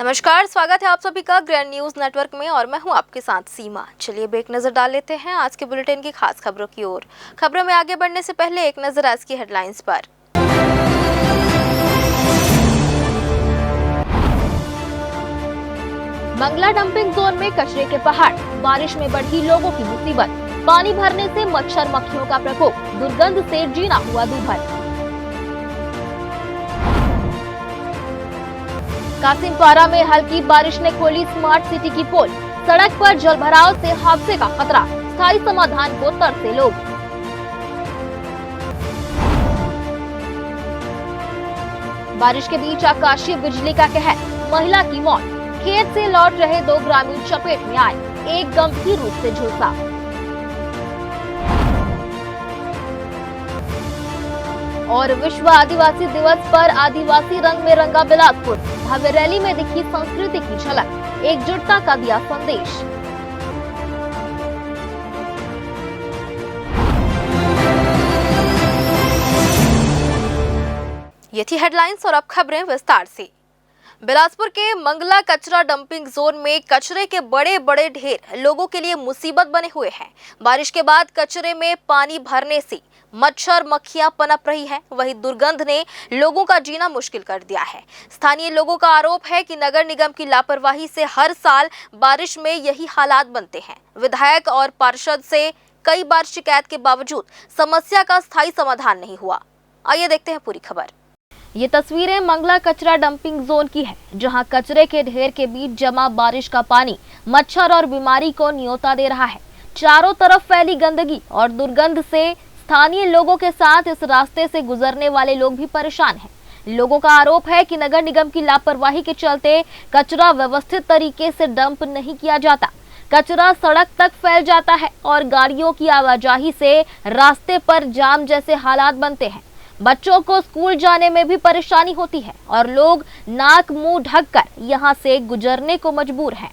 नमस्कार, स्वागत है आप सभी का ग्रैंड न्यूज नेटवर्क में और मैं हूं आपके साथ सीमा। चलिए अब एक नजर डाल लेते हैं आज के बुलेटिन की खास खबरों की ओर। खबरों में आगे बढ़ने से पहले एक नजर आज की हेडलाइंस पर। मंगला डंपिंग जोन में कचरे के पहाड़, बारिश में बढ़ी लोगों की मुसीबत। पानी भरने से मच्छर मक्खियों का प्रकोप, दुर्गंध से जीना हुआ दूभर। कासिमपारा में हल्की बारिश ने खोली स्मार्ट सिटी की पोल, सड़क पर जलभराव से हादसे का खतरा, स्थायी समाधान को तरसे लोग। बारिश के बीच आकाशीय बिजली का कहर, महिला की मौत, खेत से लौट रहे 2 ग्रामीण चपेट में आए, एक गंभीर रूप से झुलसा। और विश्व आदिवासी दिवस पर आदिवासी रंग में रंगा बिलासपुर, भव्य रैली में दिखी संस्कृति की झलक, एकजुटता का दिया संदेश। ये थी हेडलाइंस और अब खबरें विस्तार से। बिलासपुर के मंगला कचरा डंपिंग जोन में कचरे के बड़े बड़े ढेर लोगों के लिए मुसीबत बने हुए हैं। बारिश के बाद कचरे में पानी भरने से मच्छर मक्खियां पनप रही हैं, वहीं दुर्गंध ने लोगों का जीना मुश्किल कर दिया है। स्थानीय लोगों का आरोप है कि नगर निगम की लापरवाही से हर साल बारिश में यही हालात बनते हैं। विधायक और पार्षद से कई बार शिकायत के बावजूद समस्या का स्थायी समाधान नहीं हुआ। आइए देखते हैं पूरी खबर। ये तस्वीरें मंगला कचरा डंपिंग जोन की है, जहां कचरे के ढेर के बीच जमा बारिश का पानी मच्छर और बीमारी को न्योता दे रहा है। चारों तरफ फैली गंदगी और दुर्गंध से स्थानीय लोगों के साथ इस रास्ते से गुजरने वाले लोग भी परेशान हैं। लोगों का आरोप है कि नगर निगम की लापरवाही के चलते कचरा व्यवस्थित तरीके से डंप नहीं किया जाता। कचरा सड़क तक फैल जाता है और गाड़ियों की आवाजाही से रास्ते पर जाम जैसे हालात बनते हैं। बच्चों को स्कूल जाने में भी परेशानी होती है और लोग नाक मुंह ढककर यहां से गुजरने को मजबूर हैं।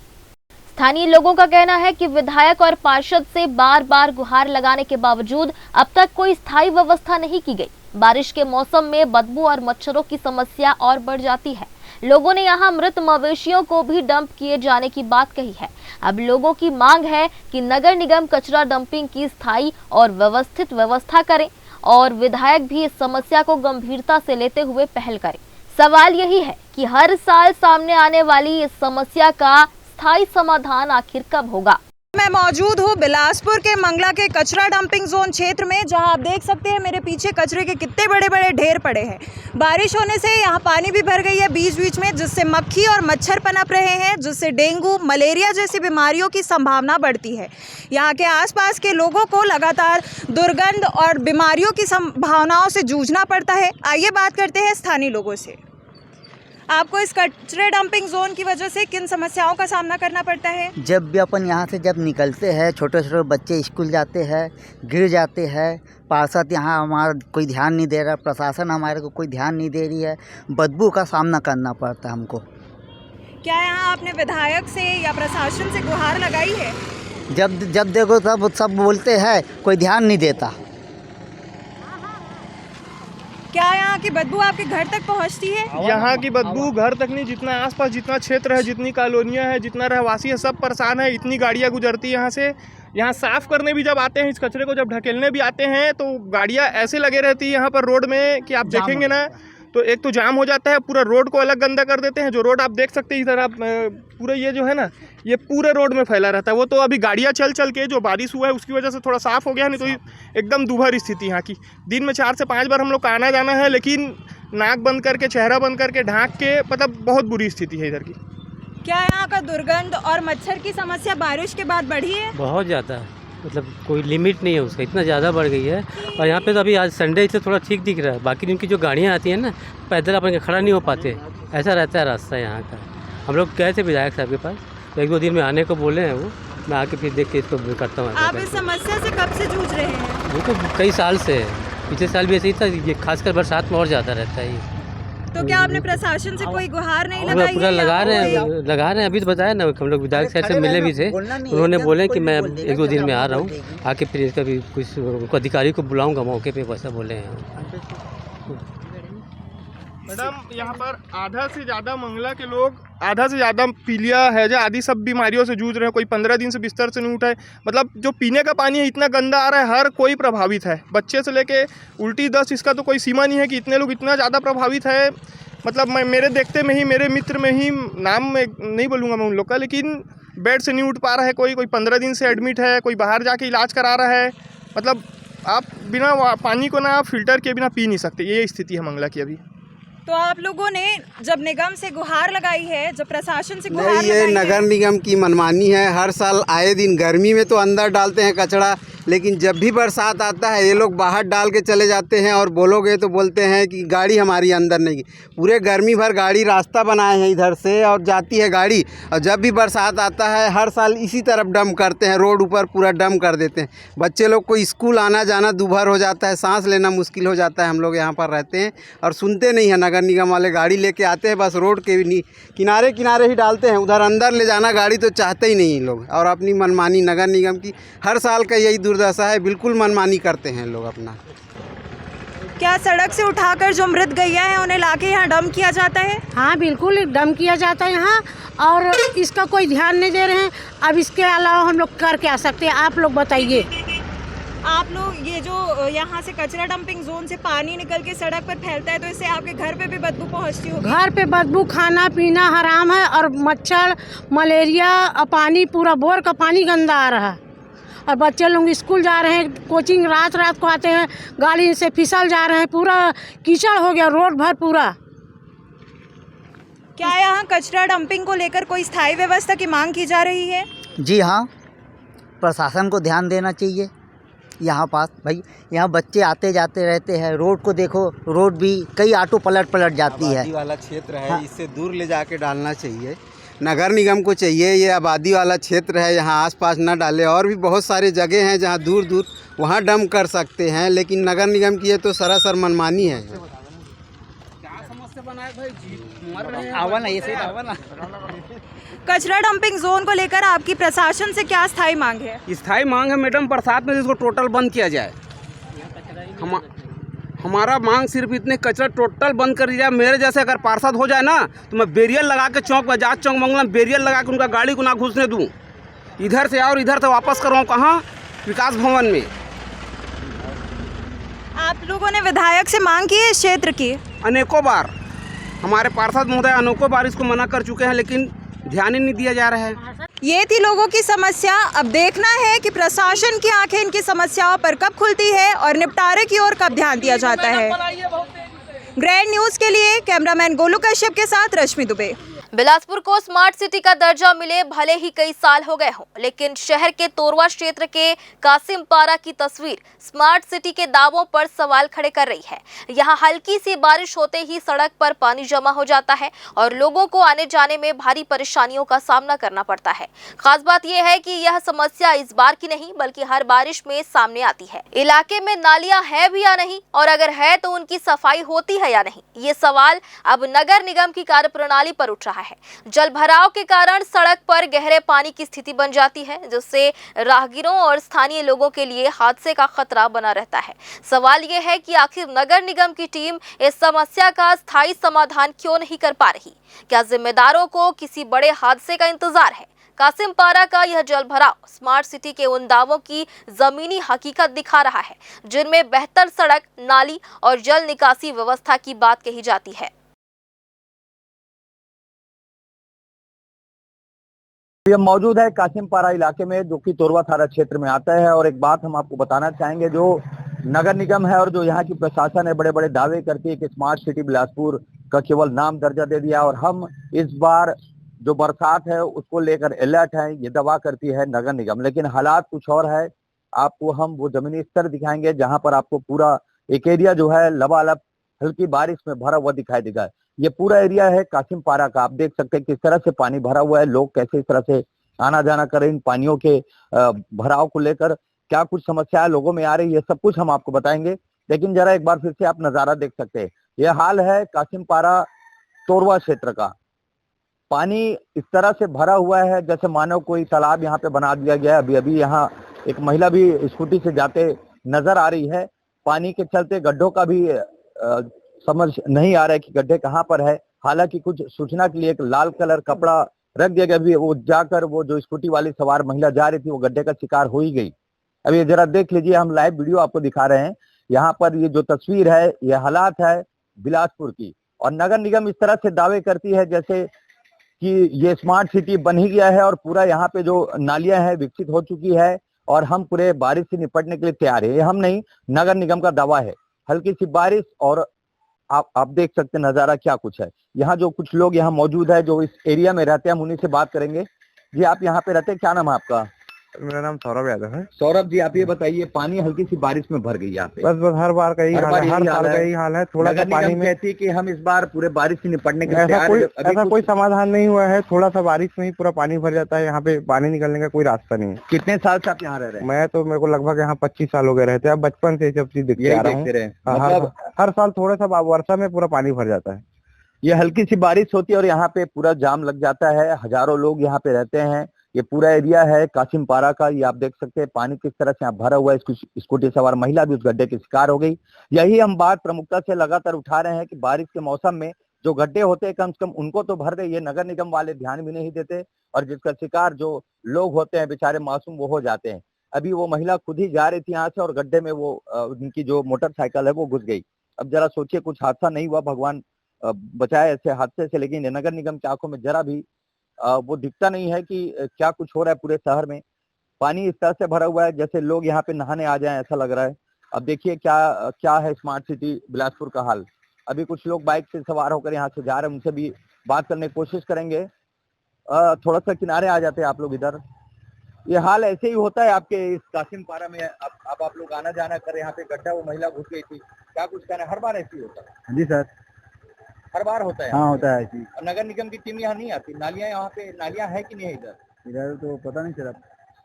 स्थानीय लोगों का कहना है कि विधायक और पार्षद से बार बार गुहार लगाने के बावजूद अब तक कोई स्थायी व्यवस्था नहीं की गई। बारिश के मौसम में बदबू और मच्छरों की समस्या और बढ़ जाती है। लोगों ने यहां मृत मवेशियों को भी डंप किए जाने की बात कही है। अब लोगों की मांग है कि नगर निगम कचरा डंपिंग की स्थायी और व्यवस्थित व्यवस्था करे और विधायक भी इस समस्या को गंभीरता से लेते हुए पहल करे। सवाल यही है कि हर साल सामने आने वाली इस समस्या का स्थायी समाधान आखिर कब होगा। मैं मौजूद हूँ बिलासपुर के मंगला के कचरा डंपिंग जोन क्षेत्र में, जहां आप देख सकते हैं मेरे पीछे कचरे के कितने बड़े बड़े ढेर पड़े हैं। बारिश होने से यहाँ पानी भी भर गई है बीच बीच में, जिससे मक्खी और मच्छर पनप रहे हैं, जिससे डेंगू मलेरिया जैसी बीमारियों की संभावना बढ़ती है। यहाँ के आसपास के लोगों को लगातार दुर्गंध और बीमारियों की संभावनाओं से जूझना पड़ता है। आइए बात करते हैं स्थानीय लोगों से। आपको इस कचरे डंपिंग जोन की वजह से किन समस्याओं का सामना करना पड़ता है? जब भी अपन यहाँ से जब निकलते हैं, छोटे छोटे बच्चे स्कूल जाते हैं, गिर जाते हैं। पार्षद यहाँ हमारा कोई ध्यान नहीं दे रहा, प्रशासन हमारे को कोई ध्यान नहीं दे रही है। बदबू का सामना करना पड़ता है हमको। क्या यहाँ आपने विधायक से या प्रशासन से गुहार लगाई है? जब देखो तब सब बोलते हैं, कोई ध्यान नहीं देता। क्या यहाँ की बदबू आपके घर तक पहुँचती है? यहाँ की बदबू घर तक नहीं, जितना आसपास जितना क्षेत्र है, जितनी कॉलोनियाँ है, जितना रहवासी है, सब परेशान है। इतनी गाड़ियाँ गुजरती है यहाँ से। यहाँ साफ़ करने भी जब आते हैं, इस कचरे को जब ढकेलने भी आते हैं, तो गाड़ियाँ ऐसे लगे रहती है यहाँ पर रोड में कि आप देखेंगे ना, तो एक तो जाम हो जाता है, पूरा रोड को अलग गंदा कर देते हैं। जो रोड आप देख सकते हैं इधर, आप पूरा ये जो है ना, ये पूरे रोड में फैला रहता है। वो तो अभी गाड़ियाँ चल चल के जो बारिश हुआ है उसकी वजह से थोड़ा साफ़ हो गया, नहीं तो एकदम दूभर स्थिति यहाँ की। दिन में 4 से 5 बार हम लोग का आना जाना है, लेकिन नाक बंद करके, चेहरा बंद करके, ढाँक के, मतलब बहुत बुरी स्थिति है इधर की। क्या यहाँ का दुर्गंध और मच्छर की समस्या बारिश के बाद बढ़ी है? बहुत ज़्यादा है, मतलब कोई लिमिट नहीं है उसका, इतना ज़्यादा बढ़ गई है। और यहाँ पे तो अभी आज संडे से थोड़ा ठीक दिख रहा है। बाकी दिन की जो गाड़ियाँ आती हैं ना, पैदल अपन खड़ा नहीं हो पाते, ऐसा रहता है रास्ता यहाँ का। हम लोग गए थे विधायक साहब के पास, तो 1-2 दिन में आने को बोले हैं वो। मैं आके फिर देख के इसको करता हूँ। आप इस समस्या से कब से जूझ रहे हैं? वो तो कई साल से है, पिछले साल भी ऐसे ही था, ये खासकर बरसात में और ज़्यादा रहता है ये। तो क्या आपने प्रशासन से कोई गुहार नहीं पूरा लगाई पूरा है? लगा रहे हैं अभी तो बताया ना, हम लोग विधायक साहब से मिले भी थे, उन्होंने बोले कि मैं 1-2 दिन में आ रहा हूँ, आके फिर इसका भी कुछ उनको अधिकारी को बुलाऊंगा मौके पे, वैसा बोले हैं। मैडम यहाँ पर आधा से ज़्यादा मंगला के लोग, आधा से ज़्यादा पीलिया हैजा आदि सब बीमारियों से जूझ रहे हैं। कोई 15 दिन से बिस्तर से नहीं उठा है। मतलब जो पीने का पानी है इतना गंदा आ रहा है, हर कोई प्रभावित है, बच्चे से लेके उल्टी दस्त, इसका तो कोई सीमा नहीं है कि इतने लोग इतना ज़्यादा प्रभावित है। मतलब मैं मेरे देखते में ही, मेरे मित्र में ही, नाम में नहीं बोलूँगा मैं उन लोग का, लेकिन बेड से नहीं उठ पा रहा है, कोई 15 दिन से एडमिट है, कोई बाहर जाके इलाज करा रहा है। मतलब आप बिना पानी को ना फ़िल्टर के बिना पी नहीं सकते, ये स्थिति है मंगला की अभी। तो आप लोगों ने जब निगम से गुहार लगाई है, जब प्रशासन से गुहार नहीं, ये लगाई नगर निगम की मनमानी है। हर साल आए दिन गर्मी में तो अंदर डालते हैं कचरा, लेकिन जब भी बरसात आता है ये लोग बाहर डाल के चले जाते हैं, और बोलोगे तो बोलते हैं कि गाड़ी हमारी अंदर नहीं। पूरे गर्मी भर गाड़ी रास्ता बनाए हैं इधर से और जाती है गाड़ी, और जब भी बरसात आता है हर साल इसी तरफ डंप करते हैं, रोड ऊपर पूरा डंप कर देते हैं। बच्चे लोग को स्कूल आना जाना दूभर हो जाता है, सांस लेना मुश्किल हो जाता है। हम लोग यहाँ पर रहते हैं और सुनते नहीं हैं, नगर निगम वाले गाड़ी लेके आते हैं, बस रोड के किनारे किनारे ही डालते हैं, उधर अंदर ले जाना गाड़ी तो चाहते ही नहीं लोग। और अपनी मनमानी नगर निगम की हर साल का यही दुर्दशा है, बिल्कुल मनमानी करते हैं लोग अपना। क्या सड़क से उठाकर जो मृत गैया है उन्हें लाके यहाँ डंप किया जाता है? हाँ बिल्कुल डंप किया जाता है यहाँ, और इसका कोई ध्यान नहीं दे रहे हैं। अब इसके अलावा हम लोग कर क्या सकते हैं, आप लोग बताइए। आप लोग ये जो यहाँ से कचरा डंपिंग जोन से पानी निकल के सड़क पर फैलता है, तो इससे आपके घर पे भी बदबू पहुँचती होगी? घर पे बदबू, खाना पीना हराम है, और मच्छर, मलेरिया, पानी पूरा बोर का पानी गंदा आ रहा है। और बच्चे लोग स्कूल जा रहे हैं, कोचिंग रात रात को आते हैं, गाड़ी से फिसल जा रहे हैं, पूरा कीचड़ हो गया रोड भर पूरा। क्या यहाँ कचरा डंपिंग को लेकर कोई स्थायी व्यवस्था की मांग की जा रही है? जी हाँ, प्रशासन को ध्यान देना चाहिए यहाँ पास। भाई यहाँ बच्चे आते जाते रहते हैं, रोड को देखो, रोड भी कई ऑटो पलट जाती है। आबादी वाला क्षेत्र है, हाँ। इससे दूर ले जाके डालना चाहिए, नगर निगम को चाहिए। ये आबादी वाला क्षेत्र है, यहाँ आसपास ना डाले। और भी बहुत सारे जगह हैं जहाँ दूर दूर वहाँ डंप कर सकते हैं, लेकिन नगर निगम की ये तो सरासर मनमानी है। कचरा डंपिंग जोन को लेकर आपकी प्रशासन से क्या स्थायी मांग है? स्थायी मांग है मैडम, बरसात में इसको टोटल बंद किया जाए। हमारा मांग सिर्फ इतने, कचरा टोटल बंद कर दिया जाए। मेरे जैसे अगर पार्षद हो जाए ना, तो मैं बैरियर लगा के चौक बजाज चौक मंगला में बैरियर लगा के उनका गाड़ी को ना घुसने दूं। इधर से आओ और इधर से वापस करवाऊँ कहाँ? विकास भवन में। आप लोगों ने विधायक से मांग की है इस क्षेत्र की? अनेकों बार हमारे पार्षद महोदय अनेकों बार इसको मना कर चुके हैं, लेकिन ध्यान ही नहीं दिया जा रहा है। ये थी लोगों की समस्या। अब देखना है कि प्रशासन की आंखें इनकी समस्याओं पर कब खुलती है और निपटारे की ओर कब ध्यान दिया जाता है। ग्रैंड न्यूज़ के लिए कैमरामैन गोलू कश्यप के साथ रश्मि दुबे। बिलासपुर को स्मार्ट सिटी का दर्जा मिले भले ही कई साल हो गए हों, लेकिन शहर के तोरवा क्षेत्र के कासिमपारा की तस्वीर स्मार्ट सिटी के दावों पर सवाल खड़े कर रही है। यहाँ हल्की सी बारिश होते ही सड़क पर पानी जमा हो जाता है और लोगों को आने जाने में भारी परेशानियों का सामना करना पड़ता है। खास बात यह है कि यह समस्या इस बार की नहीं बल्कि हर बारिश में सामने आती है। इलाके में नालियां है भी या नहीं, और अगर है तो उनकी सफाई होती है या नहीं, ये सवाल अब नगर निगम की कार्यप्रणाली पर उठ रहा है। जल भराव के कारण सड़क पर गहरे पानी की स्थिति बन जाती है, जिससे राहगीरों और स्थानीय लोगों के लिए हादसे का खतरा बना रहता है। सवाल यह है कि आखिर नगर निगम की टीम इस समस्या का स्थायी समाधान क्यों नहीं कर पा रही? क्या जिम्मेदारों को किसी बड़े हादसे का इंतजार है? कासिमपारा का यह जल भराव स्मार्ट सिटी के उन दावों की जमीनी हकीकत दिखा रहा है जिनमें बेहतर सड़क, नाली और जल निकासी व्यवस्था की बात कही जाती है। ये मौजूद है कासिमपारा इलाके में, जो कि तोरवा थाना क्षेत्र में आता है। और एक बात हम आपको बताना चाहेंगे, जो नगर निगम है और जो यहाँ की प्रशासन है, बड़े बड़े दावे करती है कि स्मार्ट सिटी बिलासपुर का केवल नाम दर्जा दे दिया, और हम इस बार जो बरसात है उसको लेकर अलर्ट है, ये दावा करती है नगर निगम। लेकिन हालात कुछ और है। आपको हम वो जमीनी स्तर दिखाएंगे जहाँ पर आपको पूरा एक एरिया जो है लबालब हल्की बारिश में भरा हुआ दिखाई देगा। ये पूरा एरिया है कासिमपारा का। आप देख सकते हैं किस तरह से पानी भरा हुआ है, लोग कैसे इस तरह से आना जाना करें। इन पानियों के भराव को लेकर क्या कुछ समस्या लोगों में आ रही है, सब कुछ हम आपको बताएंगे। लेकिन जरा एक बार फिर से आप नजारा देख सकते हैं। यह हाल है कासिमपारा तोरवा क्षेत्र का। पानी इस तरह से भरा हुआ है जैसे मानो कोई तालाब यहाँ पे बना दिया गया है। अभी अभी यहाँ एक महिला भी स्कूटी से जाते नजर आ रही है। पानी के चलते गड्ढों का भी समझ नहीं आ रहा है कि गड्ढे कहाँ पर है। हालांकि कुछ सूचना के लिए एक लाल कलर कपड़ा रख दिया गया, भी वो जाकर वो जो स्कूटी वाली सवार महिला जा रही थी वो गड्ढे का शिकार हो ही गई। अभी जरा देख लीजिए, हम लाइव वीडियो आपको दिखा रहे हैं। यहाँ पर ये जो तस्वीर है ये हालात है बिलासपुर की, और नगर निगम इस तरह से दावे करती है जैसे कि ये स्मार्ट सिटी बन ही गया है और पूरा यहाँ पे जो नालियां हैं विकसित हो चुकी है और हम पूरे बारिश से निपटने के लिए तैयार है। ये हम नहीं, नगर निगम का दावा है। हल्की सी बारिश और आप देख सकते हैं नजारा क्या कुछ है। यहाँ जो कुछ लोग यहाँ मौजूद है जो इस एरिया में रहते हैं, हम उन्हीं से बात करेंगे। जी आप यहाँ पे रहते हैं, क्या नाम है आपका? मेरा नाम सौरभ यादव है। सौरभ जी, आप ये बताइए, पानी हल्की सी बारिश में भर गई यहाँ पे। बस हर बार का यही हाल है, हर साल का यही हाल है। थोड़ा सा पानी में कहती है कि हम इस बार पूरे बारिश से निपटने के लिए ऐसा कोई समाधान नहीं हुआ है। थोड़ा सा बारिश में ही पूरा पानी भर जाता है। यहाँ पे पानी निकलने का कोई रास्ता नहीं है। कितने साल से आप यहाँ रह रहे हैं? मैं तो मेरे को लगभग यहाँ 25 साल हो गए रहते हैं। बचपन से सब चीज देखते आ रहा हूँ। हर साल थोड़ा सा वर्षा में पूरा पानी भर जाता है। ये हल्की सी बारिश होती है और यहाँ पे पूरा जाम लग जाता है। हजारों लोग यहाँ पे रहते हैं। ये पूरा एरिया है कासिमपारा का। ये आप देख सकते हैं पानी किस तरह से यहाँ भरा हुआ है। स्कूटी सवार महिला भी उस गड्ढे के शिकार हो गई। यही हम बात प्रमुखता से लगातार उठा रहे हैं कि बारिश के मौसम में जो गड्ढे होते हैं कम से कम उनको तो भर गई है, नगर निगम वाले ध्यान भी नहीं देते और जिसका शिकार जो लोग होते हैं बेचारे मासूम वो हो जाते हैं। अभी वो महिला खुद ही जा रही थी यहाँ से और गड्ढे में वो उनकी जो मोटरसाइकिल है वो घुस गई। अब जरा सोचिए, कुछ हादसा नहीं हुआ, भगवान बचाए ऐसे हादसे से, लेकिन नगर निगम की आंखों में जरा भी वो दिखता नहीं है कि क्या कुछ हो रहा है। पूरे शहर में पानी इस तरह से भरा हुआ है जैसे लोग यहाँ पे नहाने आ जाएं, ऐसा लग रहा है। अब देखिए क्या है स्मार्ट सिटी बिलासपुर का हाल। अभी कुछ लोग बाइक से सवार होकर यहाँ से जा रहे हैं, उनसे भी बात करने की कोशिश करेंगे। थोड़ा सा किनारे आ जाते हैं आप लोग इधर। ये हाल ऐसे ही होता है आपके इस कासिमपारा में। अब आप लोग आना जाना कर, यहाँ पे गड्ढा वो महिला घुस गई थी, क्या कुछ कहना है? हर बार ऐसे ही होता है? जी सर, हर बार होता है? हाँ होता है जी। नगर निगम की टीम यहाँ नहीं आती? नालियाँ यहाँ पे नालियाँ है कि नहीं है इधर तो पता नहीं चला।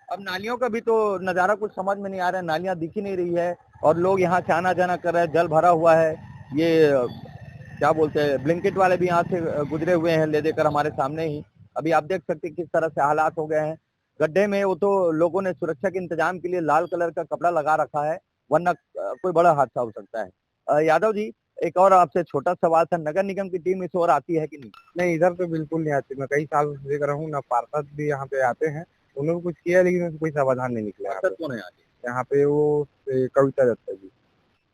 अब नालियों का भी तो नज़ारा कुछ समझ में नहीं आ रहा है। नालियाँ दिख ही नहीं रही है और लोग यहाँ से आना जाना कर रहे हैं। जल भरा हुआ है। ये क्या बोलते हैं, ब्लैंकेट वाले भी यहाँ से गुजरे हुए हैं ले देकर हमारे सामने ही। अभी आप देख सकते हैं किस तरह से हालात हो गए हैं गड्ढे में। वो तो लोगों ने सुरक्षा के इंतजाम के लिए लाल कलर का कपड़ा लगा रखा है, वरना कोई बड़ा हादसा हो सकता है। यादव जी, एक और आपसे छोटा सवाल था, नगर निगम की टीम इस ओर आती है कि नहीं? नहीं, इधर तो बिल्कुल नहीं आती। मैं कई साल से देख रहा हूँ ना, पार्षद भी यहाँ पे आते हैं, उन्होंने कुछ किया लेकिन कोई समाधान नहीं निकला। पार्षद कौन है यहाँ पे? वो कविता दत्ता जी।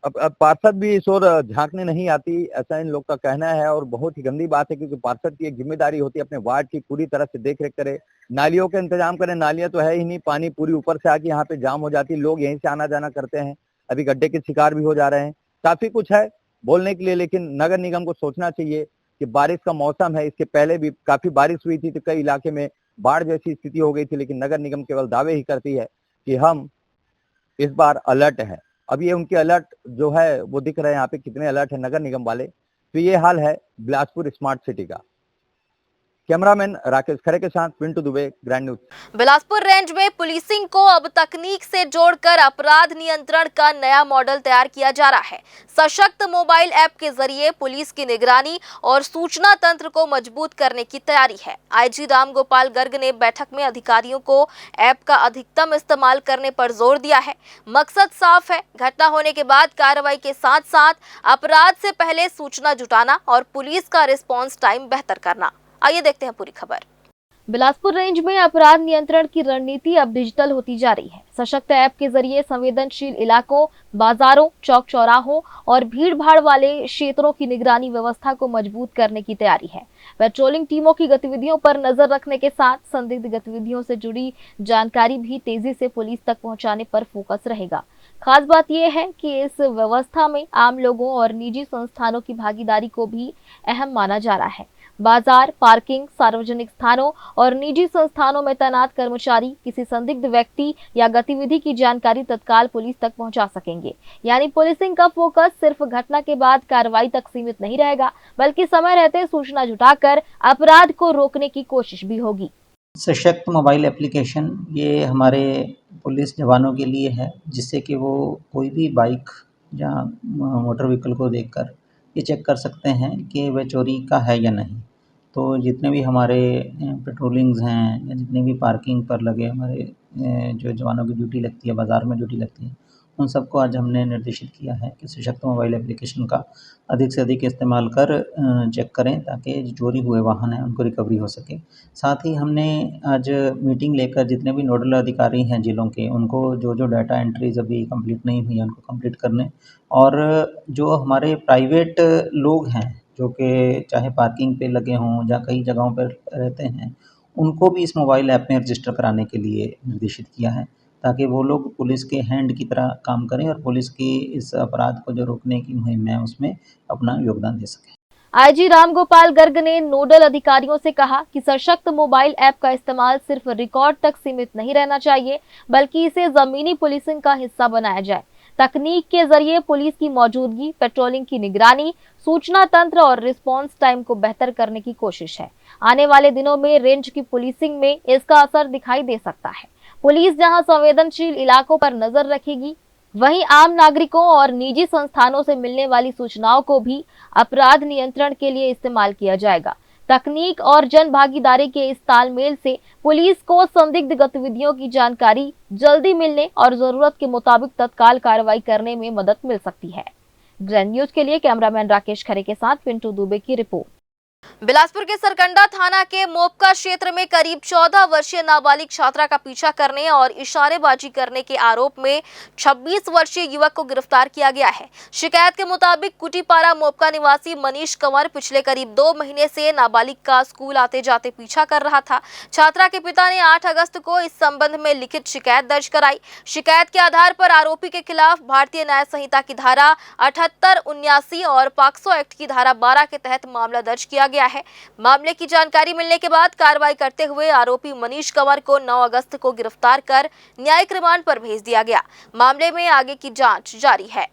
अब पार्षद भी इस ओर झांकने नहीं आती, ऐसा इन लोग का कहना है। और बहुत ही गंदी बात है क्योंकि पार्षद की एक जिम्मेदारी होती है अपने वार्ड की पूरी तरह से देख रेख करे, नालियों का इंतजाम करे। नालियां तो है ही नहीं, पानी पूरी ऊपर से आके यहाँ पे जाम हो जाती है, लोग यहीं से आना जाना करते हैं। अभी गड्ढे के शिकार भी हो जा रहे हैं। काफी कुछ है बोलने के लिए, लेकिन नगर निगम को सोचना चाहिए कि बारिश का मौसम है। इसके पहले भी काफी बारिश हुई थी तो कई इलाके में बाढ़ जैसी स्थिति हो गई थी, लेकिन नगर निगम केवल दावे ही करती है कि हम इस बार अलर्ट है। अब ये उनके अलर्ट जो है वो दिख रहे हैं यहाँ पे, कितने अलर्ट है नगर निगम वाले। तो ये हाल है बिलासपुर स्मार्ट सिटी का। कैमरामैन राकेश खरे के साथ Pintu Dubey, grand news. Bilaspur range में पुलिसिंग को अब तकनीक से जोड़कर अपराध नियंत्रण का नया मॉडल तैयार किया जा रहा है। सशक्त मोबाइल ऐप के जरिए पुलिस की निगरानी और सूचना तंत्र को मजबूत करने की तैयारी है। आईजी राम गोपाल गर्ग ने बैठक में अधिकारियों को ऐप का अधिकतम इस्तेमाल करने पर जोर दिया है। मकसद साफ है, घटना होने के बाद कार्रवाई के साथ साथ अपराध से पहले सूचना जुटाना और पुलिस का रिस्पॉन्स टाइम बेहतर करना। आइए देखते हैं पूरी खबर। बिलासपुर रेंज में अपराध नियंत्रण की रणनीति अब डिजिटल होती जा रही है। सशक्त ऐप के जरिए संवेदनशील इलाकों, बाजारों, चौक चौराहों और भीड़ भाड़ वाले क्षेत्रों की निगरानी व्यवस्था को मजबूत करने की तैयारी है। पेट्रोलिंग टीमों की गतिविधियों पर नजर रखने के साथ संदिग्ध गतिविधियों से जुड़ी जानकारी भी तेजी से पुलिस तक पहुंचाने पर फोकस रहेगा। खास बात यह है कि इस व्यवस्था में आम लोगों और निजी संस्थानों की भागीदारी को भी अहम माना जा रहा है। बाजार, पार्किंग, सार्वजनिक स्थानों और निजी संस्थानों में तैनात कर्मचारी किसी संदिग्ध व्यक्ति या गतिविधि की जानकारी तत्काल पुलिस तक पहुंचा सकेंगे। यानी पुलिसिंग का फोकस सिर्फ घटना के बाद कार्रवाई तक सीमित नहीं रहेगा, बल्कि समय रहते सूचना जुटाकर अपराध को रोकने की कोशिश भी होगी। सशक्त मोबाइल एप्लीकेशन ये हमारे पुलिस जवानों के लिए है, जिससे कि वो कोई भी बाइक जहाँ मोटर व्हीकल को देखकर ये चेक कर सकते हैं कि वह चोरी का है या नहीं। तो जितने भी हमारे पेट्रोलिंग्स हैं या जितने भी पार्किंग पर लगे हमारे जो जवानों की ड्यूटी लगती है, बाज़ार में ड्यूटी लगती है, उन सबको आज हमने निर्देशित किया है कि सशक्त मोबाइल एप्लीकेशन का अधिक से अधिक इस्तेमाल कर चेक करें ताकि जो चोरी हुए वाहन हैं उनको रिकवरी हो सके। साथ ही हमने आज मीटिंग लेकर जितने भी नोडल अधिकारी हैं ज़िलों के, उनको जो डाटा एंट्रीज़ अभी कंप्लीट नहीं हुई है उनको कंप्लीट करने, और जो हमारे प्राइवेट लोग हैं जो कि चाहे पार्किंग पे लगे हों या कई जगहों पर रहते हैं, उनको भी इस मोबाइल ऐप में रजिस्टर कराने के लिए निर्देशित किया है ताकि वो लोग पुलिस के हैंड की तरह काम करें और पुलिस की इस अपराध को जो रोकने की मुहिम है उसमें अपना योगदान दे सकें। आईजी रामगोपाल गर्ग ने नोडल अधिकारियों से कहा कि सशक्त मोबाइल ऐप का इस्तेमाल सिर्फ रिकॉर्ड तक सीमित नहीं रहना चाहिए, बल्कि इसे जमीनी पुलिसिंग का हिस्सा बनाया जाए। तकनीक के जरिए पुलिस की मौजूदगी, पेट्रोलिंग की निगरानी, सूचना तंत्र और रिस्पांस टाइम को बेहतर करने की कोशिश है। आने वाले दिनों में रेंज की पुलिसिंग में इसका असर दिखाई दे सकता है। पुलिस जहां संवेदनशील इलाकों पर नजर रखेगी, वहीं आम नागरिकों और निजी संस्थानों से मिलने वाली सूचनाओं को भी अपराध नियंत्रण के लिए इस्तेमाल किया जाएगा। तकनीक और जन भागीदारी के इस तालमेल से पुलिस को संदिग्ध गतिविधियों की जानकारी जल्दी मिलने और जरूरत के मुताबिक तत्काल कार्रवाई करने में मदद मिल सकती है। ग्रैंड न्यूज के लिए कैमरामैन राकेश खरे के साथ पिंटू दुबे की रिपोर्ट। बिलासपुर के सरकंडा थाना के मोपका क्षेत्र में करीब 14 वर्षीय नाबालिग छात्रा का पीछा करने और इशारेबाजी करने के आरोप में 26 वर्षीय युवक को गिरफ्तार किया गया है। शिकायत के मुताबिक कुटीपारा मोपका निवासी मनीष कंवर पिछले करीब 2 महीने से नाबालिग का स्कूल आते जाते पीछा कर रहा था। छात्रा के पिता ने 8 अगस्त को इस संबंध में लिखित शिकायत दर्ज कराई। शिकायत के आधार पर आरोपी के खिलाफ भारतीय न्याय संहिता की धारा 78, 79 और पॉक्सो एक्ट की धारा 12 के तहत मामला दर्ज किया गया है। मामले की जानकारी मिलने के बाद कार्रवाई करते हुए आरोपी मनीष कंवर को 9 अगस्त को गिरफ्तार कर न्यायिक रिमांड पर भेज दिया गया। मामले में आगे की जांच जारी है।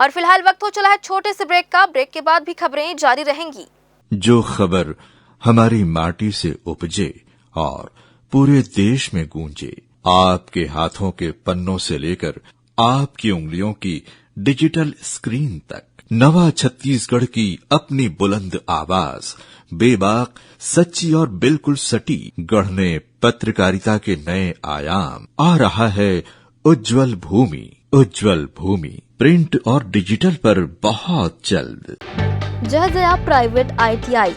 और फिलहाल वक्त हो चला है छोटे से ब्रेक का। ब्रेक के बाद भी खबरें जारी रहेंगी। जो खबर हमारी माटी से उपजे और पूरे देश में गूंजे, आपके हाथों के पन्नों से लेकर आपकी उंगलियों की डिजिटल स्क्रीन तक, नवा छत्तीसगढ़ की अपनी बुलंद आवाज, बेबाक, सच्ची और बिल्कुल सटीक, गढ़ने पत्रकारिता के नए आयाम। आ रहा है उज्जवल भूमि। उज्जवल भूमि प्रिंट और डिजिटल पर बहुत जल्द। जय प्राइवेट ITI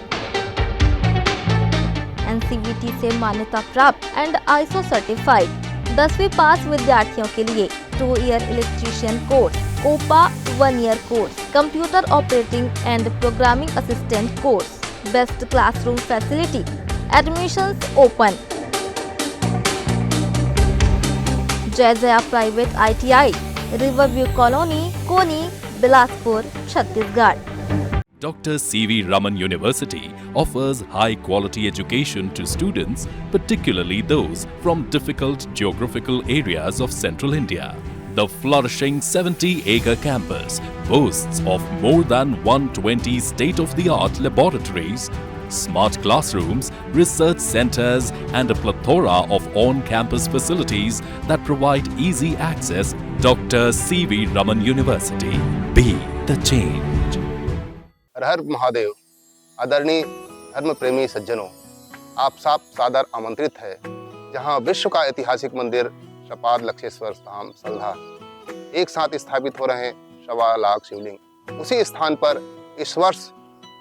NCVT से मान्यता प्राप्त एंड ISO सर्टिफाइड 10वीं पास विद्यार्थियों के लिए 2 year electrician course, OPA 1 year course, computer operating and programming assistant course, best classroom facility, admissions open. जय प्राइवेट ITI, रिवरव्यू कॉलोनी, कोनी, Bilaspur, Chhattisgarh. Dr. C.V. Raman University offers high-quality education to students, particularly those from difficult geographical areas of central India. The flourishing 70-acre campus boasts of more than 120 state-of-the-art laboratories, smart classrooms, research centers, and a plethora of on-campus facilities that provide easy access. Dr. C.V. Raman University. Be the change. हर हर महादेव। आदरणीय धर्म प्रेमी सज्जनों, आप सब सादर आमंत्रित है जहां विश्व का ऐतिहासिक मंदिर शपाद लक्षेश्वर धाम सल्हा एक साथ स्थापित हो रहे हैं 1.25 लाख शिवलिंग। उसी स्थान पर इस वर्ष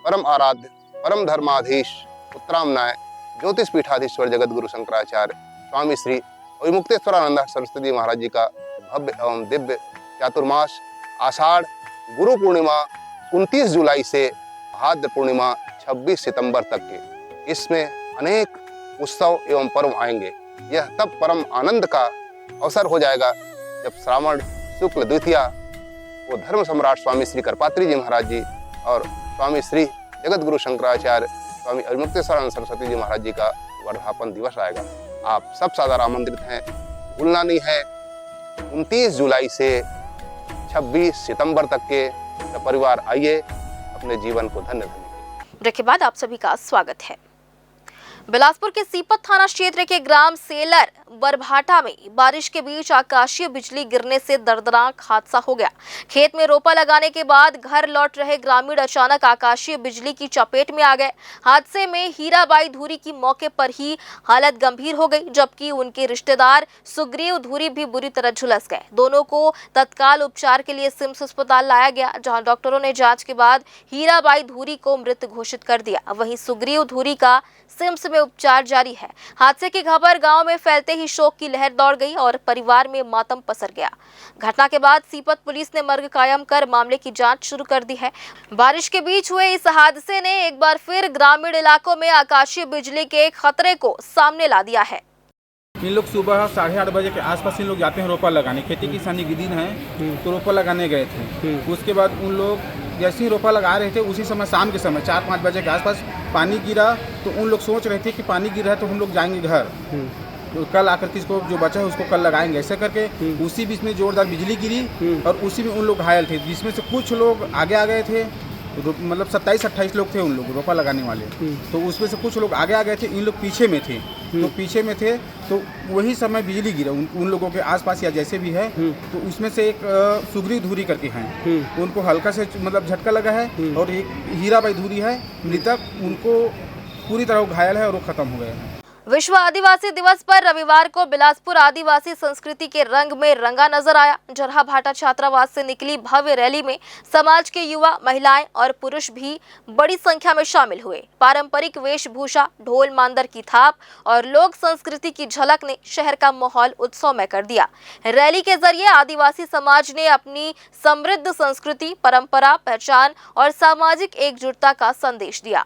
परम आराध्य, परम धर्माधीश, उत्तरामनाय ज्योतिष पीठाधीश्वर जगत गुरु शंकराचार्य स्वामी श्री अविमुक्तेश्वरानंद सरस्वती महाराज जी का भव्य एवं दिव्य चातुर्मास आषाढ़ गुरु पूर्णिमा 29 जुलाई से भाद्र पूर्णिमा 26 सितंबर तक के, इसमें अनेक उत्सव एवं पर्व आएंगे। यह तब परम आनंद का अवसर हो जाएगा जब श्रावण शुक्ल द्वितीया वो धर्म सम्राट स्वामी श्री करपात्री जी महाराज जी और स्वामी श्री जगत गुरु शंकराचार्य स्वामी अविमुक्तेश्वरानंद सरस्वती जी महाराज जी का वर्धापन दिवस आएगा। आप सब सादर आमंत्रित हैं, भूलना नहीं है। 29 जुलाई से 26 सितंबर तक के परिवार आइए, अपने जीवन को धन्य धन्य। ब्रेक के बाद आप सभी का स्वागत है। बिलासपुर के सीपत थाना क्षेत्र के ग्राम सेलर बरभाटा में बारिश के बीच आकाशीय बिजली गिरने से दर्दनाक हादसा हो गया। खेत में रोपा लगाने के बाद घर लौट रहे ग्रामीण अचानक आकाशीय बिजली की चपेट में आ गए। हादसे में हीराबाई धूरी की मौके पर ही हालत गंभीर हो गई, जबकि उनके रिश्तेदार सुग्रीव धूरी भी बुरी तरह झुलस गए। दोनों को तत्काल उपचार के लिए सिम्स अस्पताल लाया गया, जहां डॉक्टरों ने जांच के बाद हीराबाई धूरी को मृत घोषित कर दिया। वहीं सुग्रीव धूरी का सिम्स में उपचार जारी है। हादसे की खबर गांव में फैलते ही शोक की लहर दौड़ गई और परिवार में मातम पसर गया। घटना के बाद सीपत पुलिस ने मर्ग कायम कर मामले की जांच शुरू कर दी है। बारिश के बीच हुए इस हादसे ने एक बार फिर ग्रामीण इलाकों में आकाशीय बिजली के खतरे को सामने ला दिया है। इन लोग सुबह 8:30 बजे के आसपास इन लोग जाते हैं रोपा लगाने। खेती किसानी के दिन है तो रोपा लगाने गए थे। उसके बाद उन लोग जैसे ही रोपा लगा रहे थे उसी समय शाम के समय 4-5 बजे के आसपास पानी गिरा। तो उन लोग सोच रहे थे कि पानी गिर रहा है तो हम लोग जाएंगे घर, तो कल आकर के इसको जो बचा है उसको कल लगाएंगे। ऐसे करके उसी बीच में जोरदार बिजली गिरी और उसी में उन लोग घायल थे, जिसमें से कुछ लोग आगे आ गए थे। मतलब 27-28 लोग थे उन लोग रोपा लगाने वाले। तो उसमें से कुछ लोग आगे आ गए थे, इन लोग पीछे में थे। तो पीछे में थे तो वही समय बिजली गिरा उन लोगों के आसपास या जैसे भी है। तो उसमें से एक सुग्रीव धूरी करके हैं, उनको हल्का से मतलब झटका लगा है। और एक हीराबाई धूरी है मृतक, उनको पूरी तरह घायल है और वो खत्म हो गए हैं। विश्व आदिवासी दिवस पर रविवार को बिलासपुर आदिवासी संस्कृति के रंग में रंगा नजर आया। जरहाभाटा छात्रावास से निकली भव्य रैली में समाज के युवा, महिलाएं और पुरुष भी बड़ी संख्या में शामिल हुए। पारंपरिक वेशभूषा, ढोल मांदर की थाप और लोक संस्कृति की झलक ने शहर का माहौल उत्सवमय कर दिया। रैली के जरिए आदिवासी समाज ने अपनी समृद्ध संस्कृति, परंपरा, पहचान और सामाजिक एकजुटता का संदेश दिया।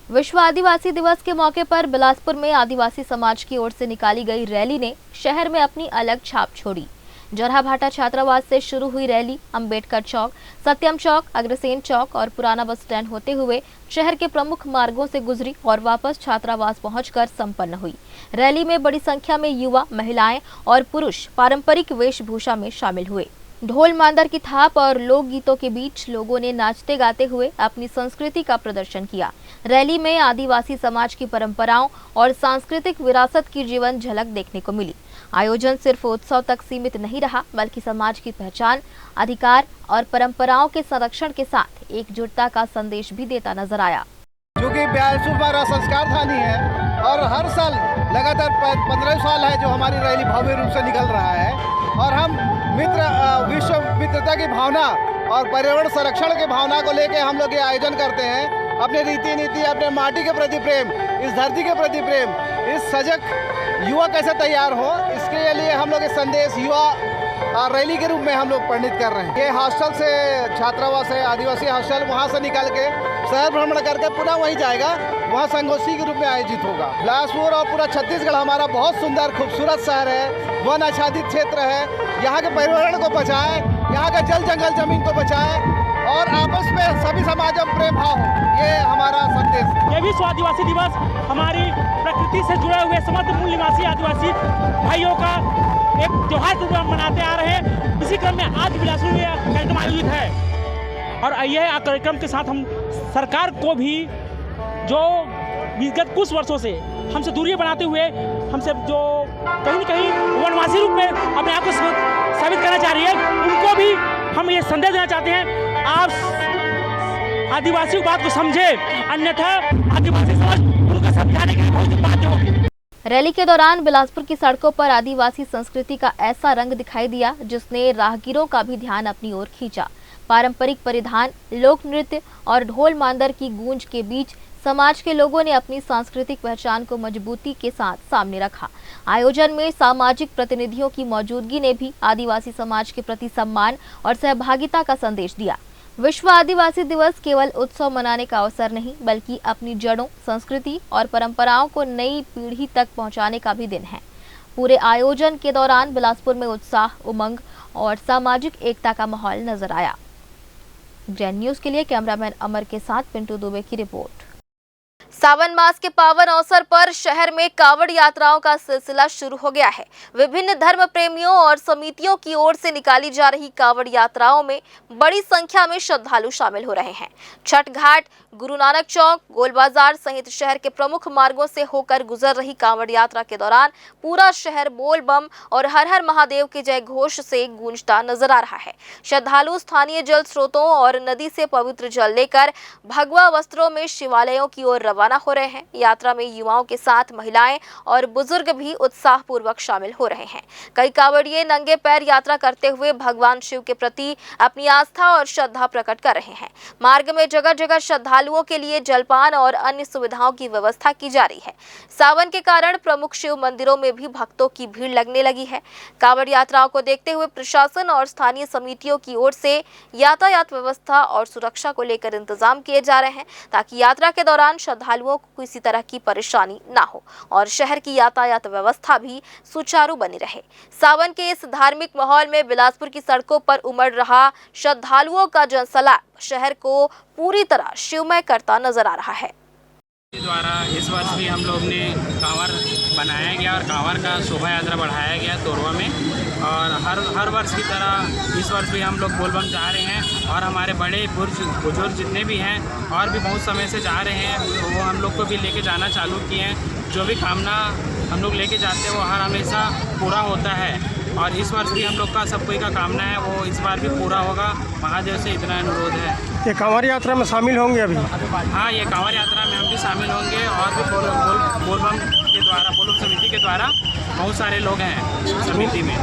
विश्व आदिवासी दिवस के मौके पर बिलासपुर में आदिवासी समाज की ओर से निकाली गई रैली ने शहर में अपनी अलग छाप छोड़ी। जरहाभाटा छात्रावास से शुरू हुई रैली अंबेडकर चौक, सत्यम चौक, अग्रसेन चौक और पुराना बस स्टैंड होते हुए शहर के प्रमुख मार्गों से गुजरी और वापस छात्रावास पहुंचकर संपन्न हुई। रैली में बड़ी संख्या में युवा, महिलाएं और पुरुष पारंपरिक वेशभूषा में शामिल हुए। ढोल मांदर की थाप और लोक गीतों के बीच लोगों ने नाचते गाते हुए अपनी संस्कृति का प्रदर्शन किया। रैली में आदिवासी समाज की परंपराओं और सांस्कृतिक विरासत की जीवन झलक देखने को मिली। आयोजन सिर्फ उत्सव तक सीमित नहीं रहा, बल्कि समाज की पहचान, अधिकार और परंपराओं के संरक्षण के साथ एकजुटता का संदेश भी देता नजर आया। जो कि 42वां संस्कार थानी है और हर साल लगातार 15 साल है जो हमारी रैली भव्य रूप से निकल रहा है। और हम विश्व मित्रता की भावना और पर्यावरण संरक्षण की भावना को लेकर हम लोग ये आयोजन करते हैं। अपने रीति नीति, अपने माटी के प्रति प्रेम, इस धरती के प्रति प्रेम, इस सजग युवा कैसे तैयार हो, इसके लिए हम लोग ये संदेश युवा रैली के रूप में हम लोग प्रणीत कर रहे हैं। ये हॉस्टल से छात्रावास है, आदिवासी हॉस्टल, वहाँ से निकाल के शहर भ्रमण करके पुनः वहीं जाएगा, वहाँ संगोष्ठी के रूप में आयोजित होगा। बिलासपुर और पूरा छत्तीसगढ़ हमारा बहुत सुंदर खूबसूरत शहर है, वन आच्छादित क्षेत्र है। यहाँ के पर्यावरण को बचाए, यहाँ का जल जंगल जमीन को बचाए और आपस में सभी समाज में प्रेम भाव हो, ये हमारा संदेश। ये विश्व आदिवासी दिवस हमारी प्रकृति से जुड़े हुए समस्त मूल निवासी आदिवासी भाइयों का एक त्योहार के रूप में मनाते आ रहे हैं। इसी क्रम में आज बिलासपुर में कार्यक्रम आयोजित है और यह कार्यक्रम के साथ हम सरकार को भी जो विगत कुछ वर्षों से हमसे दूरी बनाते हुए हमसे जो कहीं न कहीं वनवासी रूप में अपने आप को साबित करना चाह रही है, उनको भी हम ये संदेश देना चाहते हैं, आप आदिवासी बात को समझे, अन्यथा आदिवासी समाज उनको समझाने के लिए बहुत बातें होगी। रैली के दौरान बिलासपुर की सड़कों पर आदिवासी संस्कृति का ऐसा रंग दिखाई दिया जिसने राहगीरों का भी ध्यान अपनी ओर खींचा। पारंपरिक परिधान, लोक नृत्य और ढोल मांदर की गूंज के बीच समाज के लोगों ने अपनी सांस्कृतिक पहचान को मजबूती के साथ सामने रखा। आयोजन में सामाजिक प्रतिनिधियों की मौजूदगी ने भी आदिवासी समाज के प्रति सम्मान और सहभागिता का संदेश दिया। विश्व आदिवासी दिवस केवल उत्सव मनाने का अवसर नहीं, बल्कि अपनी जड़ों, संस्कृति और परंपराओं को नई पीढ़ी तक पहुंचाने का भी दिन है। पूरे आयोजन के दौरान बिलासपुर में उत्साह, उमंग और सामाजिक एकता का माहौल नजर आया। ग्रैंड न्यूज के लिए कैमरामैन अमर के साथ पिंटू दुबे की रिपोर्ट। सावन मास के पावन अवसर पर शहर में कांवड़ यात्राओं का सिलसिला शुरू हो गया है। विभिन्न धर्म प्रेमियों और समितियों की ओर से निकाली जा रही कांवड़ यात्राओं में बड़ी संख्या में श्रद्धालु शामिल हो रहे हैं। छठ घाट, गुरु नानक चौक, गोल बाजार सहित शहर के प्रमुख मार्गों से होकर गुजर रही कांवड़ यात्रा के दौरान पूरा शहर बोल बम और हर हर महादेव के जय घोष से गूंजता नजर आ रहा है। श्रद्धालु स्थानीय जल स्रोतों और नदी से पवित्र जल लेकर भगवा वस्त्रों में शिवालयों की ओर रवाना हो रहे हैं। यात्रा में युवाओं के साथ महिलाएं और बुजुर्ग भी उत्साहपूर्वक शामिल हो रहे हैं। कई कांवड़िए नंगे पैर यात्रा करते हुए भगवान शिव के प्रति अपनी आस्था और श्रद्धा प्रकट कर रहे हैं। मार्ग में जगह जगह श्रद्धालुओं के लिए जलपान और अन्य सुविधाओं की व्यवस्था की जा रही है। सावन के कारण प्रमुख शिव मंदिरों में भी भक्तों की भीड़ लगने लगी है। कांवड़ यात्राओं को देखते हुए प्रशासन और स्थानीय समितियों की ओर से यातायात व्यवस्था और सुरक्षा को लेकर इंतजाम किए जा रहे हैं ताकि यात्रा के दौरान श्रद्धालुओं को किसी तरह की परेशानी ना हो और शहर की यातायात व्यवस्था भी सुचारू बनी रहे। सावन के इस धार्मिक माहौल में बिलासपुर की सड़कों पर उमड़ रहा श्रद्धालुओं का जनसैलाब शहर को पूरी तरह शिवमय करता नजर आ रहा है। द्वारा इस वर्ष भी हम लोग ने कांवर बनाया गया और कांवर का शोभा यात्रा बढ़ाया गया तोरवा में, और हर वर्ष की तरह इस वर्ष भी हम लोग बोलबम जा रहे हैं और हमारे बड़े बुजुर्ग जितने भी हैं और भी बहुत समय से जा रहे हैं, वो हम लोग को भी लेके जाना चालू किए हैं। जो भी कामना हम लोग लेके जाते हैं वो हर हमेशा पूरा होता है और इस वर्ष भी हम लोग का सब कोई का कामना है वो इस बार भी पूरा होगा। महादेव से इतना अनुरोध है। ये कांवड़ यात्रा में शामिल होंगे अभी? हाँ, ये कांवड़ यात्रा में हम भी शामिल होंगे और भी बोलबम के द्वारा, बोलबम समिति के द्वारा बहुत सारे लोग हैं समिति में।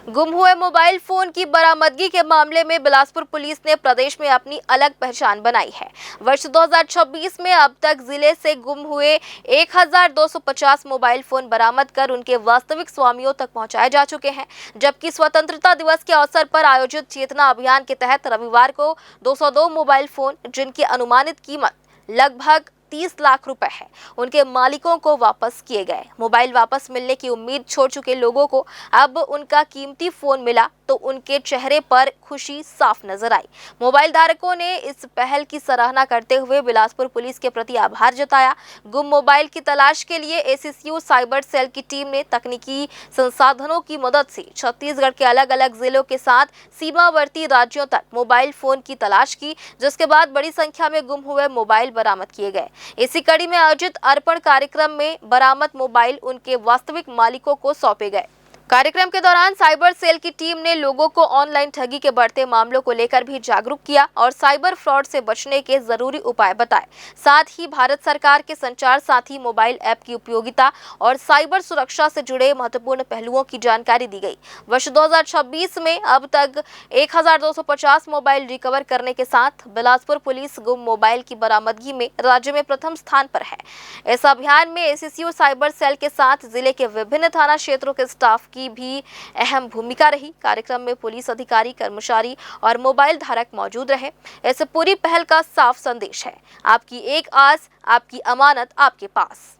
गुम हुए मोबाइल फोन की बरामदगी के मामले में बिलासपुर पुलिस ने प्रदेश में अपनी अलग पहचान बनाई है। वर्ष 2026 में अब तक जिले से गुम हुए 1250 मोबाइल फोन बरामद कर उनके वास्तविक स्वामियों तक पहुंचाए जा चुके हैं, जबकि स्वतंत्रता दिवस के अवसर पर आयोजित चेतना अभियान के तहत रविवार को 202 मोबाइल फोन, जिनकी अनुमानित कीमत लगभग 30 लाख रुपए है, उनके मालिकों को वापस किए गए। मोबाइल वापस मिलने की उम्मीद छोड़ चुके लोगों को अब उनका कीमती फोन मिला तो उनके चेहरे पर खुशी साफ नजर आई। मोबाइल धारकों ने इस पहल की सराहना करते हुए बिलासपुर पुलिस के प्रति आभार जताया। गुम मोबाइल की तलाश के लिए एसएसयू साइबर सेल की टीम ने तकनीकी संसाधनों की मदद से छत्तीसगढ़ के अलग अलग जिलों के साथ सीमावर्ती राज्यों तक मोबाइल फोन की तलाश की, जिसके बाद बड़ी संख्या में गुम हुए मोबाइल बरामद किए गए। इसी कड़ी में आयोजित अर्पण कार्यक्रम में बरामद मोबाइल उनके वास्तविक मालिकों को सौंपे गए। कार्यक्रम के दौरान साइबर सेल की टीम ने लोगों को ऑनलाइन ठगी के बढ़ते मामलों को लेकर भी जागरूक किया और साइबर फ्रॉड से बचने के जरूरी उपाय बताए। साथ ही भारत सरकार के संचार साथी मोबाइल ऐप की उपयोगिता और साइबर सुरक्षा से जुड़े महत्वपूर्ण पहलुओं की जानकारी दी गई। वर्ष 2026 में अब तक 1250 मोबाइल रिकवर करने के साथ बिलासपुर पुलिस गुम मोबाइल की बरामदगी में राज्य में प्रथम स्थान पर है। इस अभियान में एसएसयू साइबर सेल के साथ जिले के विभिन्न थाना क्षेत्रों के स्टाफ की भी अहम भूमिका रही। कार्यक्रम में पुलिस अधिकारी, कर्मचारी और मोबाइल धारक मौजूद रहे। इस पूरी पहल का साफ संदेश है, आपकी एक आस, आपकी अमानत आपके पास।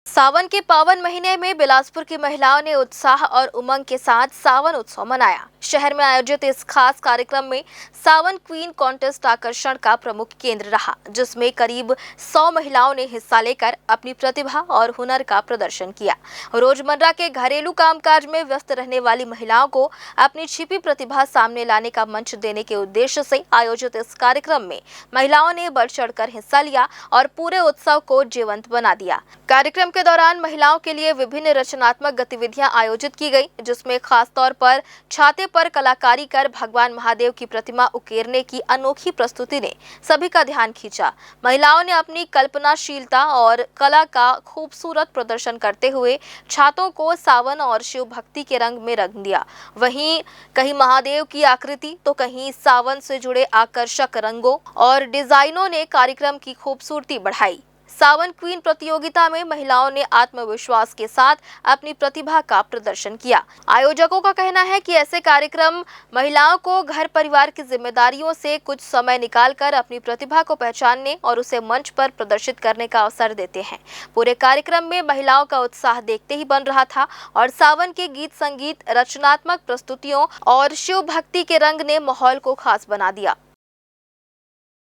सावन के पावन महीने में बिलासपुर की महिलाओं ने उत्साह और उमंग के साथ सावन उत्सव मनाया। शहर में आयोजित इस खास कार्यक्रम में सावन क्वीन कॉन्टेस्ट आकर्षण का प्रमुख केंद्र रहा, जिसमें करीब 100 महिलाओं ने हिस्सा लेकर अपनी प्रतिभा और हुनर का प्रदर्शन किया। रोजमर्रा के घरेलू कामकाज में व्यस्त रहने वाली महिलाओं को अपनी छिपी प्रतिभा सामने लाने का मंच देने के उद्देश्य से आयोजित इस कार्यक्रम में महिलाओं ने बढ़ चढ़कर हिस्सा लिया और पूरे उत्सव को जीवंत बना दिया। कार्यक्रम के दौरान महिलाओं के लिए विभिन्न रचनात्मक गतिविधियां आयोजित की गई, जिसमें खास तौर पर छाते पर कलाकारी कर भगवान महादेव की प्रतिमा उकेरने की अनोखी प्रस्तुति ने सभी का ध्यान खींचा। महिलाओं ने अपनी कल्पनाशीलता और कला का खूबसूरत प्रदर्शन करते हुए छातों को सावन और शिव भक्ति के रंग में रंग दिया। वहीं कहीं महादेव की आकृति तो कहीं सावन से जुड़े आकर्षक रंगों और डिजाइनों ने कार्यक्रम की खूबसूरती बढ़ाई। सावन क्वीन प्रतियोगिता में महिलाओं ने आत्मविश्वास के साथ अपनी प्रतिभा का प्रदर्शन किया। आयोजकों का कहना है कि ऐसे कार्यक्रम महिलाओं को घर परिवार की जिम्मेदारियों से कुछ समय निकालकर अपनी प्रतिभा को पहचानने और उसे मंच पर प्रदर्शित करने का अवसर देते हैं। पूरे कार्यक्रम में महिलाओं का उत्साह देखते ही बन रहा था और सावन के गीत संगीत, रचनात्मक प्रस्तुतियों और शिव भक्ति के रंग ने माहौल को खास बना दिया।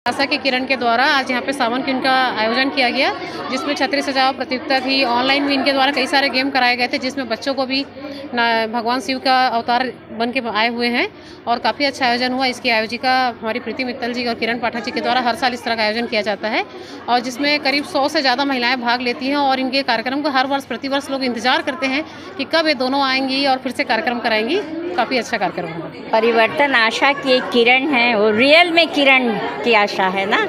आशा के किरण के द्वारा आज यहाँ पे सावन क्वीन का आयोजन किया गया, जिसमें छतरी सजाओ प्रतियोगिता थी। ऑनलाइन भी इनके द्वारा कई सारे गेम कराए गए थे, जिसमें बच्चों को भी भगवान शिव का अवतार बन के आए हुए हैं और काफ़ी अच्छा आयोजन हुआ। इसकी आयोजिका हमारी प्रीति मित्तल जी और किरण पाठक जी के द्वारा हर साल इस तरह का आयोजन किया जाता है और जिसमें करीब 100 से ज़्यादा महिलाएं भाग लेती हैं और इनके कार्यक्रम को हर वर्ष प्रतिवर्ष लोग इंतजार करते हैं कि कब ये दोनों आएंगी और फिर से कार्यक्रम कराएंगी। काफ़ी अच्छा कार्यक्रम हुआ। परिवर्तन आशा की एक किरण है, वो रियल में किरण की आशा है ना,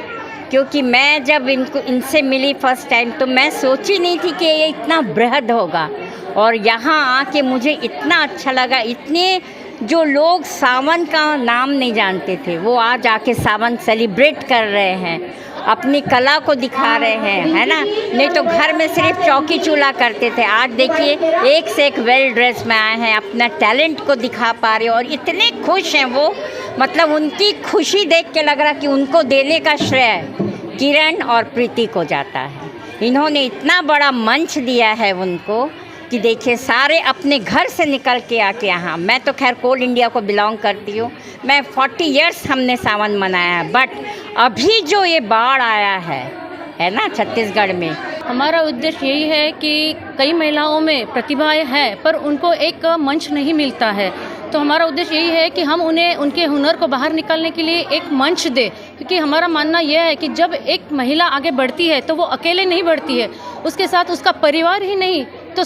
क्योंकि मैं जब इनसे मिली फर्स्ट टाइम तो मैं सोची नहीं थी कि ये इतना बृहद होगा और यहाँ आके मुझे इतना अच्छा लगा। इतने जो लोग सावन का नाम नहीं जानते थे वो आज आके सावन सेलिब्रेट कर रहे हैं, अपनी कला को दिखा रहे हैं, है ना। नहीं तो घर में सिर्फ चौकी चूल्हा करते थे, आज देखिए एक से एक वेल ड्रेस में आए हैं, अपना टैलेंट को दिखा पा रहे और इतने खुश हैं वो। मतलब उनकी खुशी देख के लग रहा कि उनको देने का श्रेय किरण और प्रीति को जाता है। इन्होंने इतना बड़ा मंच दिया है उनको कि देखिए सारे अपने घर से निकल के आके यहाँ, मैं तो खैर कोल इंडिया को बिलोंग करती हूँ, मैं 40 इयर्स हमने सावन मनाया है, बट अभी जो ये बाढ़ आया है ना छत्तीसगढ़ में, हमारा उद्देश्य यही है कि कई महिलाओं में प्रतिभाएं हैं पर उनको एक मंच नहीं मिलता है, तो हमारा उद्देश्य यही है कि हम उन्हें उनके हुनर को बाहर निकालने के लिए एक मंच दें। क्योंकि हमारा मानना यह है कि जब एक महिला आगे बढ़ती है तो वो अकेले नहीं बढ़ती है, उसके साथ उसका परिवार ही नहीं तो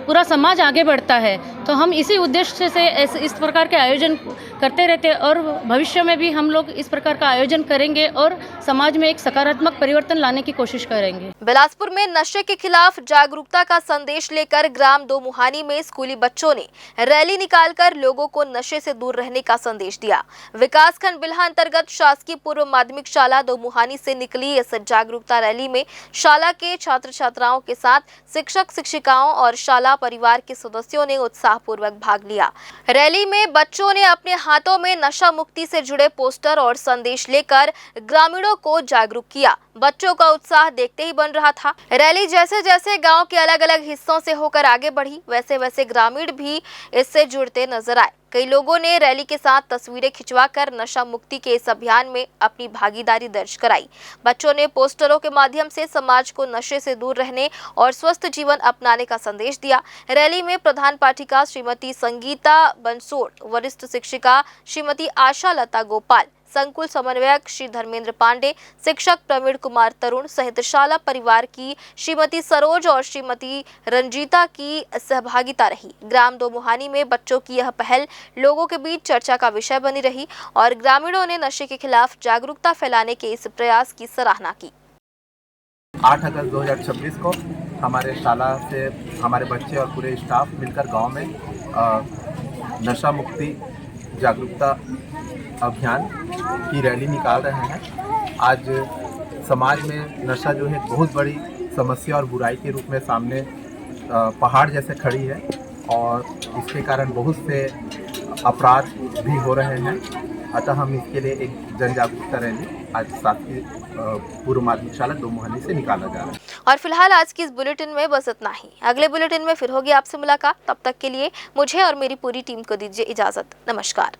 पूरा समाज आगे बढ़ता है। तो हम इसी उद्देश्य से इस प्रकार के आयोजन करते रहते हैं और भविष्य में भी हम लोग इस प्रकार का आयोजन करेंगे और समाज में एक सकारात्मक परिवर्तन लाने की कोशिश करेंगे। बिलासपुर में नशे के खिलाफ जागरूकता का संदेश लेकर ग्राम दोमुहानी में स्कूली बच्चों ने रैली निकालकर लोगों को नशे से दूर रहने का संदेश दिया। विकासखंड बिल्हा अंतर्गत शासकीय पूर्व माध्यमिक शाला दोमुहानी से निकली इस जागरूकता रैली में शाला के छात्र छात्राओं के साथ शिक्षक शिक्षिकाओं और शाला परिवार के सदस्यों ने उत्साहपूर्वक भाग लिया। रैली में बच्चों ने अपने हाथों में नशा मुक्ति से जुड़े पोस्टर और संदेश लेकर ग्रामीणों को जागरूक किया। बच्चों का उत्साह देखते ही बन रहा था। रैली जैसे जैसे गांव के अलग अलग हिस्सों से होकर आगे बढ़ी, वैसे वैसे ग्रामीण भी इससे जुड़ते नजर आए। कई लोगों ने रैली के साथ तस्वीरें खिंचवाकर नशा मुक्ति के इस अभियान में अपनी भागीदारी दर्ज कराई। बच्चों ने पोस्टरों के माध्यम से समाज को नशे से दूर रहने और स्वस्थ जीवन अपनाने का संदेश दिया। रैली में प्रधान पाठिका श्रीमती संगीता बंसोड़, वरिष्ठ शिक्षिका श्रीमती आशा लता गोपाल, संकुल समन्वयक श्री धर्मेंद्र पांडे, शिक्षक प्रवीण कुमार तरुण सहित शाला परिवार की श्रीमती सरोज और श्रीमती रंजीता की सहभागिता रही। ग्राम दोमुहानी में बच्चों की यह पहल लोगों के बीच चर्चा का विषय बनी रही और ग्रामीणों ने नशे के खिलाफ जागरूकता फैलाने के इस प्रयास की सराहना की। 8 अगस्त 2026 को हमारे शाला से हमारे बच्चे और पूरे स्टाफ मिलकर गांव में नशा मुक्ति जागरूकता अभियान की रैली निकाल रहे हैं। आज समाज में नशा जो है बहुत बड़ी समस्या और बुराई के रूप में सामने पहाड़ जैसे खड़ी है और इसके कारण बहुत से अपराध भी हो रहे हैं। अतः हम इसके लिए एक जन जागरूकता रैली आज शासकीय पूर्व माध्यमिक शाला दोमुहानी से निकाला जा रहा है। और फिलहाल आज की इस बुलेटिन में बस इतना ही। अगले बुलेटिन में फिर होगी आपसे मुलाकात। तब तक के लिए मुझे और मेरी पूरी टीम को दीजिए इजाजत। नमस्कार।